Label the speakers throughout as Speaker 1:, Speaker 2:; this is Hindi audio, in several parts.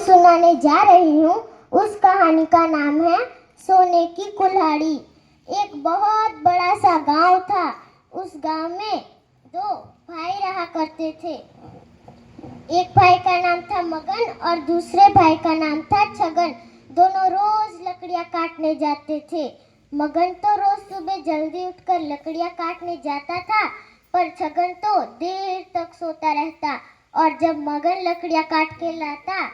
Speaker 1: सुनाने जा रही हूँ उस कहानी का नाम है सोने की कुल्हाड़ी। एक बहुत बड़ा सा गांव था। उस गांव में दो भाई रहा करते थे। एक भाई का नाम था मगन और दूसरे भाई का नाम था छगन। दोनों रोज लकड़ियां काटने जाते थे। मगन तो रोज सुबह जल्दी उठकर लकड़ियां काटने जाता था, पर छगन तो देर तक सोता रहता। और जब मगन लकड़ियां काट के लाता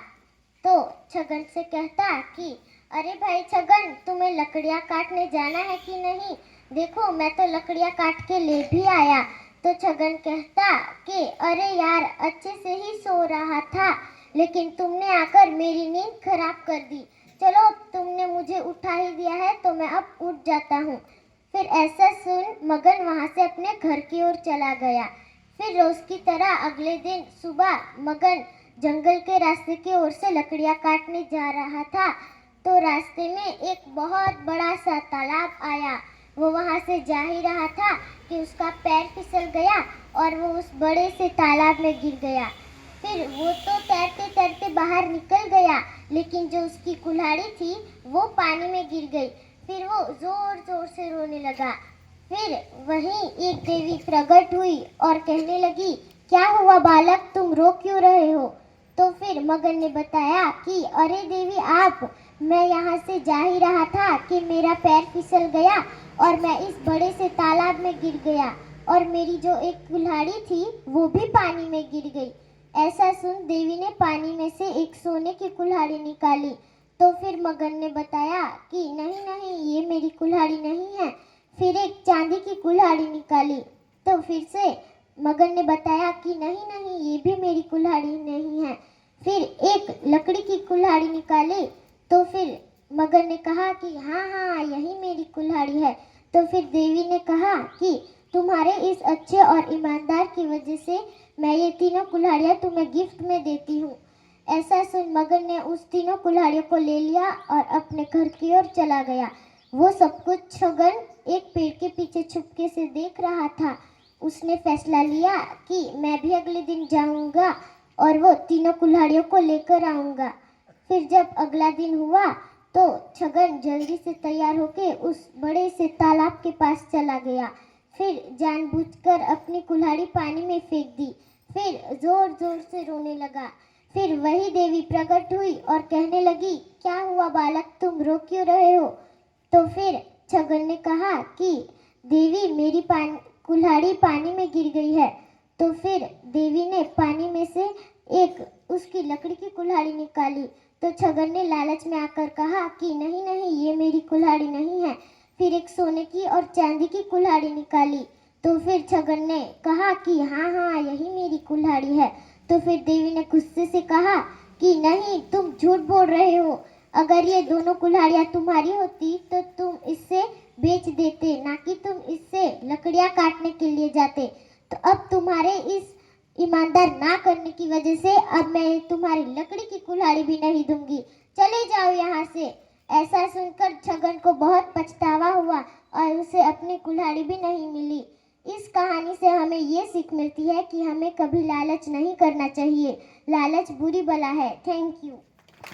Speaker 1: तो छगन से कहता कि अरे भाई छगन, तुम्हें लकड़ियां काटने जाना है कि नहीं? देखो, मैं तो लकड़ियां काट के ले भी आया। तो छगन कहता कि अरे यार, अच्छे से ही सो रहा था, लेकिन तुमने आकर मेरी नींद खराब कर दी। चलो, तुमने मुझे उठा ही दिया है तो मैं अब उठ जाता हूँ। फिर ऐसा सुन मगन वहाँ से अपने घर की ओर चला गया। फिर रोज की तरह अगले दिन सुबह मगन जंगल के रास्ते की ओर से लकड़ियां काटने जा रहा था, तो रास्ते में एक बहुत बड़ा सा तालाब आया। वो वहां से जा ही रहा था कि उसका पैर फिसल गया और वो उस बड़े से तालाब में गिर गया। फिर वो तो तैरते तैरते बाहर निकल गया, लेकिन जो उसकी कुल्हाड़ी थी वो पानी में गिर गई। फिर वो जोर जोर से रोने लगा। फिर वहीं एक देवी प्रकट हुई और कहने लगी, क्या हुआ बालक, तुम रो क्यों रहे हो? तो फिर मगन ने बताया कि अरे देवी आप, मैं यहाँ से जा ही रहा था कि मेरा पैर फिसल गया और मैं इस बड़े से तालाब में गिर गया, और मेरी जो एक कुल्हाड़ी थी वो भी पानी में गिर गई। ऐसा सुन देवी ने पानी में से एक सोने की कुल्हाड़ी निकाली। तो फिर मगन ने बताया कि नहीं नहीं, ये मेरी कुल्हाड़ी नहीं है। फिर एक चांदी की कुल्हाड़ी निकाली। तो फिर से मगन ने बताया कि नहीं नहीं, ये भी मेरी कुल्हाड़ी नहीं है। फिर एक लकड़ी की कुल्हाड़ी निकाली। तो फिर मगन ने कहा कि हाँ हाँ, यही मेरी कुल्हाड़ी है। तो फिर देवी ने कहा कि तुम्हारे इस अच्छे और ईमानदार की वजह से मैं ये तीनों कुल्हाड़ियाँ तुम्हें गिफ्ट में देती हूँ। ऐसा सुन मगन ने उस तीनों कुल्हाड़ियों को ले लिया और अपने घर की ओर चला गया। वो सब कुछ छगन एक पेड़ के पीछे छुपके से देख रहा था। उसने फैसला लिया कि मैं भी अगले दिन जाऊंगा और वो तीनों कुल्हाड़ियों को लेकर आऊंगा। फिर जब अगला दिन हुआ तो छगन जल्दी से तैयार होके उस बड़े से तालाब के पास चला गया। फिर जानबूझकर अपनी कुल्हाड़ी पानी में फेंक दी। फिर जोर जोर से रोने लगा। फिर वही देवी प्रकट हुई और कहने लगी, क्या हुआ बालक, तुम रो क्यों रहे हो? तो फिर छगन ने कहा कि देवी, मेरी कुल्हाड़ी पानी में गिर गई है। तो फिर देवी ने पानी में से एक उसकी लकड़ी की कुल्हाड़ी निकाली। तो छगन ने लालच में आकर कहा कि नहीं नहीं, ये मेरी कुल्हाड़ी नहीं है। फिर एक सोने की और चांदी की कुल्हाड़ी निकाली। तो फिर छगन ने कहा कि हाँ हाँ, यही मेरी कुल्हाड़ी है। तो फिर देवी ने गुस्से से कहा कि नहीं, तुम झूठ बोल रहे हो। अगर ये दोनों कुल्हाड़ियाँ तुम्हारी होती तो तुम इससे बेच देते, ना कि तुम इससे लकड़ियाँ काटने के लिए जाते। तो अब तुम्हारे इस ईमानदार ना करने की वजह से अब मैं तुम्हारी लकड़ी की कुल्हाड़ी भी नहीं दूंगी। चले जाओ यहाँ से। ऐसा सुनकर छगन को बहुत पछतावा हुआ और उसे अपनी कुल्हाड़ी भी नहीं मिली। इस कहानी से हमें ये सीख मिलती है कि हमें कभी लालच नहीं करना चाहिए। लालच बुरी बला है। Thank you.